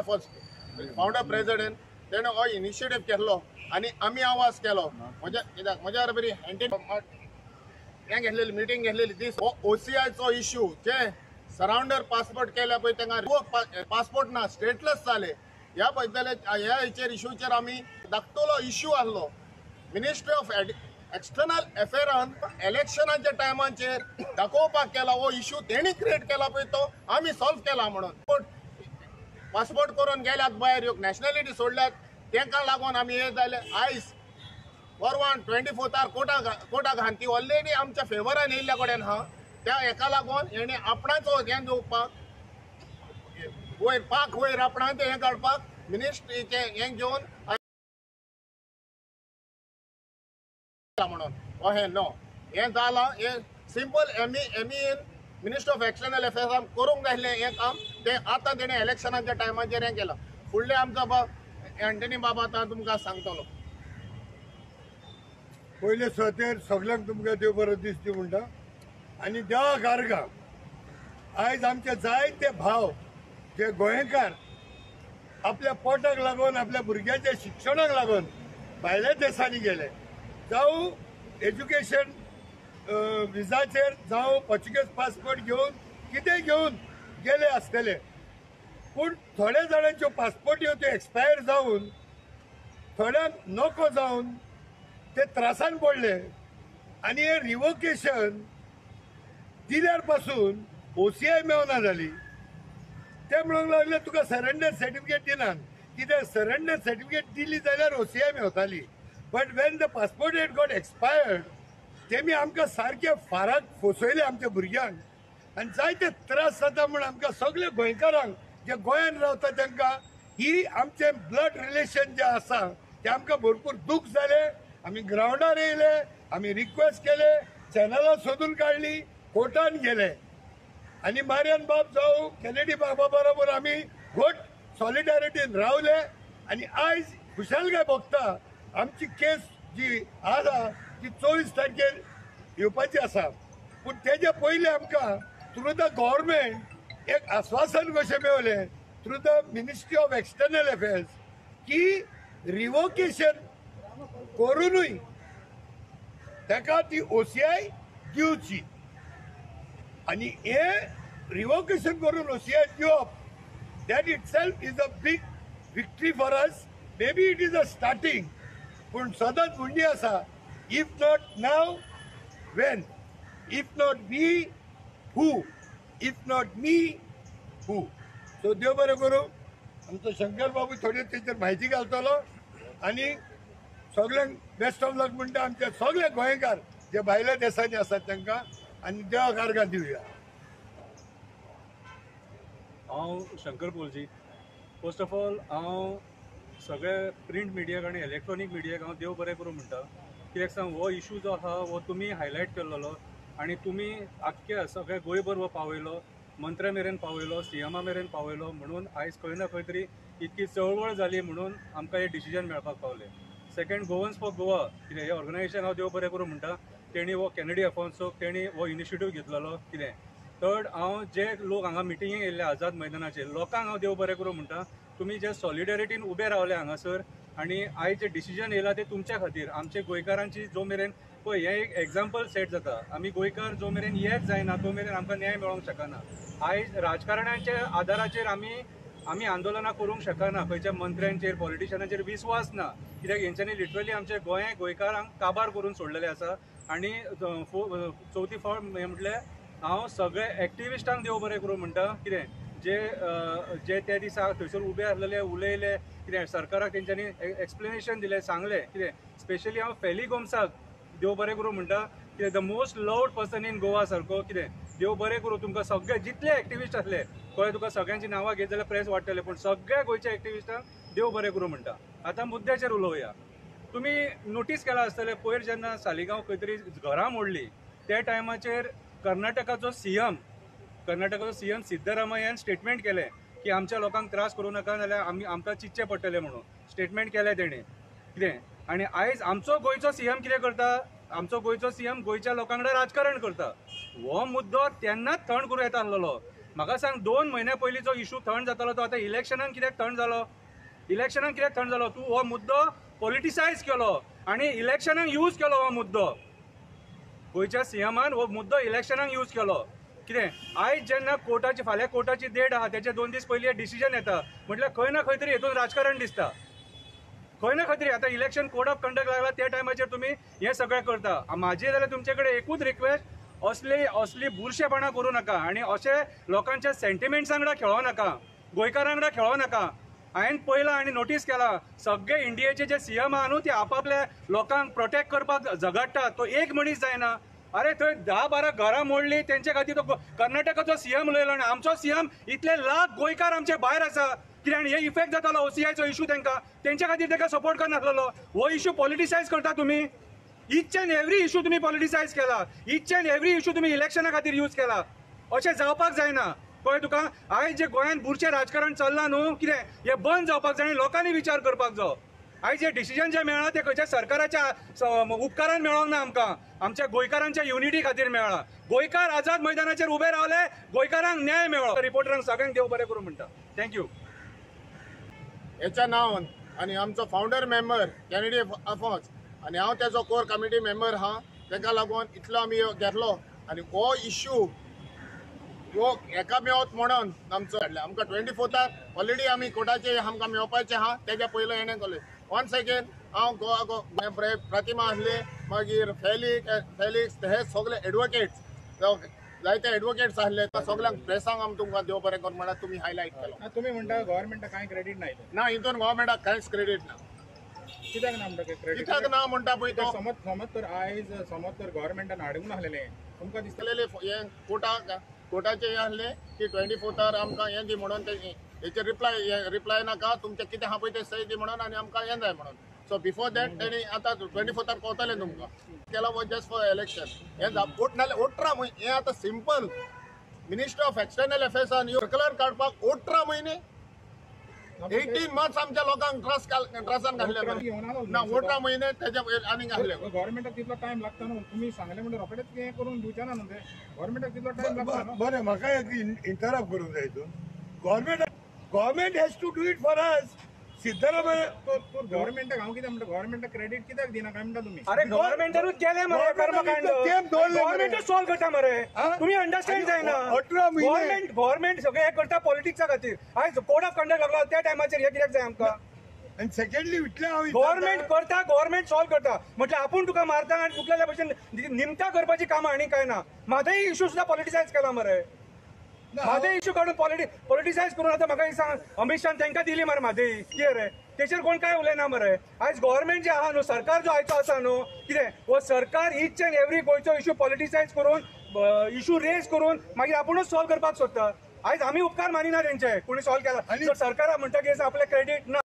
founder president तेणें हो initiative केल्लो आनी आमी आवाज केलो म्हज्या बरोबर हें घेतलेली मिटींग घेतलेली ती OCIचो इश्यू जे सराउंडर पासपोर्ट केल्या पळय तांकां पासपोर्ट ना स्टेटलेस जाले ह्या बद्दल ह्या हेचेर इश्यूचेर आमी धाकटुलो इश्यू आहलो मिनिस्ट्री ऑफ एक्सटर्नल अफेरान इलेक्शनाच्या टायमाचेर दाखोवपाक केला हो इश्यू तेणी क्रिएट केला पळय तो आमी सॉल्व केला म्हणून पासपोर्ट करून गेल्यात भायर नॅशनॅलिटी सोडल्यात तांकां लागून आमी हे जाले आयज परवान 24 कोर्टाक हान ती ऑलरेडी आमच्या फेवरान येयल्ल्या कडेन आहा त्या हेका लागून हेणे आपणाचो हें घेवपाक वयर आपणाचें हें काडपाक मिनिस्ट्रीचें हें घेवन म्हणून हें नो हें जालां हें simple in ministry of external अफेर्सान करूंक जाय हें काम तें आतां तेणें इलेक्शनाच्या टायमाचेर हें केलां फुडलें आमचो एंटनी बाबा आतां तुमकां सांगतलो पयले सुवातेर सगळ्यांक तुमकां देव बरो दीस दी म्हणटा आनी देवा कारगा आयज आमचे जायते भाव जे गोंयकार आपल्या पोटाक लागून आपल्या भुरग्याच्या शिक्षणाक लागून भायल्या देशांनी गेले जावं एज्युकेशन विजाचेर जावं पोर्चुगेज पासपोर्ट घेवन कितें घेवन गेले आसतले पूण थोड्या जाणांच्यो पासपोर्ट ह्यो त्यो एक्सपायर जावन थोड्यांक नोको जावन ते त्रासान पडले आनी हे रिवोकेशन दिल्यार पासून OCI मेळना जाली ते म्हणूंक लागले तुका सरेंडर सर्टिफिकेट दिनात कित्याक सरेंडर सर्टिफिकेट दिली जाल्यार OCI मेळटाली but Wien the passport head got expired तेमी आमकां सारखे फाराक फसयले आमच्या भुरग्यांक आनी जायते त्रास जाता म्हूण आमकां सगळे गोंयकारांक जे गोंयान रावता तांकां ही आमचे ब्लड रिलेशन जे आसा ते आमकां भरपूर दूख जाले आमी ग्राउंडार येयले आमी रिक्वेस्ट केले चॅनलां सोदून काडली कोर्टान गेले आनी मारियन बाब जावं केनेडी बाबा बरोबर आमी घोट सॉलिडारिटीन रावले आनी आयज खुशालकाय भोगता आमची केस जी आसा ती 24 तारखेर येवपाची आसा पूण तेजे पयलीं आमकां थ्रू द गव्हर्मेंट एक आश्वासन कशें मेळलें through the ministry of external affairs की रिवोकेशन करूनय ताका ती OCI दिवची आनी हे रिवोकेशन करून OCI दिवप that itself is a big victory for us maybe it is a starting पूण सदांच म्हणणी आसा if not now when if not we who if not me who so देव बरें करूं आमचो शंकर बाबू थोडी तेचेर म्हायती घालतलो आनी सगळ्यांक बेस्ट ऑफ लक म्हणटा आमचे सगळे गोंयकार जे भायल्या देशांनी आसात तांकां आनी देवा कारगा दिवया हांव शंकर पोलजी फर्स्ट ऑफ ऑल हांव सगळे प्रिंट मिडियाक आनी इलेक्ट्रॉनीक मिडियाक हांव देव बरें करूं म्हणटा कित्याक सांग हो इशू जो आहा हो तुमी हायलायट केल्लो आनी तुमी आख्ख्या सगळ्या गोंयभर हो पावयलो मंत्र्या मेरेन पावयलो CMा मेरेन पावयलो म्हणून आयज खंय ना खंय तरी इतकी चळवळ जाली म्हणून आमकां हे डिसिजन मेळपाक पावलें सेकंड गोवन्स फॉर गोवा कितें हे ऑर्गनायजेशन हांव देव बरें करूं म्हणटा तेणी हो केनेडी अफॉन्सो तेणी हो इनिशिएटीव घेतलेलो कितें थर्ड हांव जे लोक हांगा मिटिंगेक येयल्ले आझाद मैदानाचेर लोकांक हांव देव बरें करूं म्हणटा तुमी जे सॉलिडेरिटीन उबे रावले हांगासर आनी आयज जे डिसिजन येयला ते तुमच्या खातीर आमचे गोंयकारांची जो मेरेन पळय हें एक एग्जाम्पल सेट जाता आमी गोंयकार जो मेरेन एक जायना तो मेरेन आमकां न्याय मेळोंक शकना आयज राजकारण्याच्या आदाराचेर आमी आंदोलनां करूंक शकना खंयच्या मंत्र्यांचेर पॉलिटिशियनांचेर विस्वास ना कित्याक हेंच्यांनी लिटरली आमचे गोंयकारांक काबार करून सोडलेले आसा आनी चवथी फावट म्हटल्यार हांव सगळे एक्टिविस्टांक देव बरें करूं म्हणटा कितें जे त्या दिसा थंयसर उबे आसलेले उलयले कितें सरकाराक तेंच्यांनी एक्सप्लेनेशन दिलें सांगलें कितें स्पेशली हांव फेली गोमसाक देव बरें करूं म्हणटा कितें the most loved person in Goa सारको कितें देव बरें करूं तुमकां सगळे जितले एक्टिविस्ट आसले कळ्ळें तुका सगळ्यांची नांवां घेत जाल्यार प्रेस वाडटले पूण सगळ्या गोंयच्या एक्टिविस्टांक देव बरें करूं म्हणटा आतां मुद्द्याचेर उलोवया तुमी नोटीस केला आसतलें पयर जेन्ना सालिगांव खंय तरी घरां मोडली त्या टायमाचेर कर्नाटकाचो CM सिद्धरामय्यान स्टेटमेंट केलें की आमच्या लोकांक त्रास करूं नाका नाल्यार आमकां चिंतचें पडटलें म्हणून स्टेटमेंट केलें तेणें कितें आनी आयज आमचो गोंयचो CM कितें करता आमचो गोंयचो CM गोंयच्या लोकां कडेन राजकारण करता हो मुद्दो तेन्नाच थंड करूं येता आसलेलो म्हाका सांग 2 म्हयन्या पयलीं जो इशू थंड जातालो तो आतां इलेक्शनान कित्याक थंड जालो तूं हो मुद्दो पॉलिटिसायज केलो आनी इलेक्शनाक यूज केलो हो मुद्दो गोंयच्या सीएमान हो मुद्दो इलेक्शनाक यूज केलो कितें आयज जेन्ना फाल्यां कोर्टाची डेट आहा तेचे 2 दीस पयलीं डिसिजन येता म्हटल्यार खंय ना खंय तरी हेतून राजकारण दिसता खंय ना खंय तरी आतां इलेक्शन कोड ऑफ कंडक्ट लागला त्या टायमाचेर तुमी हें सगळें करता म्हाजी जाल्यार तुमचे कडेन एकूच रिक्वेस्ट असली बुरशेपणां करूं नाका आनी अशे लोकांच्या सेंटिमेंट्स वांगडा खेळो नाका गोंयकारां वांगडा खेळो नाका हांवें पळयलां आनी नोटीस केला सगळे इंडियेचे जे सीएम आहा न्हू ते आपापल्या लोकांक प्रोटेक्ट करपाक झगडटात तो एक मनीस जायना अरे थंय 10-12 घरां मोडली तेंचे खातीर तो कर्नाटकाचो सीएम उलयलो आनी आमचो सीएम इतले लाख गोंयकार आमचे भायर आसा कित्याक आनी हे इफेक्ट जातालो ओसीआयचो इशू तेंच्या खातीर ताका सपोर्ट करनासलो हो इशू पॉलिटिसायज करता तुमी इच अँड एवरी इशू तुमी पॉलिटिसायज केला इच अँड एवरी इशू तुमी इलेक्शना खातीर यूज केला अशें जावपाक जायना कळ्ळें तुका आयज जे गोंयांत बुरशें राजकारण चल्लां न्हू कितें हें बंद जावपाक जाय आनी लोकांनी विचार करपाक जाय आयज जे डिसिजन जे मेळ्ळां ते खंयच्या सरकाराच्या उपकारान मेळोंक ना आमकां आमच्या गोंयकारांच्या युनिटी खातीर मेळ्ळां गोंयकार आझाद मैदानाचेर उबे रावले गोंयकारांक न्याय मेळ्ळो रिपोर्टरांक सगळ्यांक देव बरें करूं म्हणटा थँक्यू हेच्या नांवान आनी आमचो फावंडर मेंबर कॅनेडी अफॉन्स आनी हांव तेजो कोर कमिटी मेंबर आहा ताका लागून इतलो आमी घेतलो आनी हो इश्यू हो एका मेवत म्हणून आमचो आमकां 24 ऑलरेडी आमी कोर्टाचे आमकां मेवपाचे आहा तेच्या पयलो हेणें केलें वन्स अगेन हांव प्रतिमा आसले मागीर फेलिक्स हे सगळे एडवोकेट्स जायते एडवोकेट्स आसले सगळ्यांक प्रेसांक आमी तुमकां देव बरें कर म्हणून तुमी हायलायट केलो तुम्ही म्हणटा गव्हर्नमेंटाक कांय क्रेडीट ना ना हितून गव्हर्मेंटाक कांयच क्रेडीट ना कित्याक ना म्हणटा क्रेडीट कित्याक ना म्हणटा पळय तो समज तर आयज समज तर गव्हर्नमेंटान हाडूंक नासलेलें तुमकां दिसता केलेले हे कोर्टाचे हे आसले की 24 आमकां हें दी म्हणून हेचे रिप्लाय नाका तुमचे कितें आहा पळय ते सही दी म्हणून आनी आमकां हें जाय म्हणून सो बिफोर दॅट तेणी आतां 24 कोवतलें तुमकां केला जस्ट फॉर इलेक्शन हें ओट नाल्यार 18 म्हयने हें आतां सिंपल मिनिस्टर ऑफ एक्सटर्नल अफेर्सान सर्क्युलर काडपाक 18 म्हयने 18 मंथ्स आमच्या लोकांक ट्रसान घातले ना 18 म्हयने तेच्या आनीक घातले गव्हर्नमेंटाक तितलो टायम लागता न्हू तुमी सांगले म्हणजे रोखडेच हें करून दिवचे ना न्हू ते गव्हर्नमेंटाक तितलो टायम लागता न्हू बरें म्हाका एक इंटरप्ट करूंक जाय हितून government has to do it for us Siddaramaiah गव्हर्नमेंटाक हांव कितें म्हणटा गव्हर्नमेंटाक क्रेडीट कित्याक दिना काय म्हणटा तुमी अरे गव्हर्नमेंटरूच केले मरे कर्मकांड गव्हर्नमेंटच सॉल्व करता मरे तुम्ही अंडरस्टँड जायना 18 म्हयने गव्हर्नमेंट सगळे हे करता पॉलिटिक्सा खातीर आयज कोड ऑफ कंडक्ट लागला त्या टायमाचेर हे कित्याक जाय आमकां आणि सेकंडली इतलें हांव गव्हर्नमेंट करता गव्हर्नमेंट सॉल्व करता म्हटल्यार आपूण तुका मारता आनी कुठल्या भशेन निमता करपाची कामां आनी काय ना म्हादय इशू सुद्दां पॉलिटिसायज केला मरे म्हादय इशू काडून पॉलिटिसायज करून आतां म्हाका सांग अमित शान तांकां दिली मरे म्हादय कितें रे तेचेर कोण काय उलयना मरे आयज गव्हर्नमेंट जे आहा न्हू सरकार जो आयचो आसा न्हू कितें हो सरकार इच अँड एवरी गोंयचो इशू पॉलिटिसायज करून इशू रेज करून मागीर आपुणूच सॉल्व करपाक सोदता आयज आमी उपकार मानिना तेंचे कोणी सॉल्व केला सरकार म्हणटा की आपले क्रेडीट ना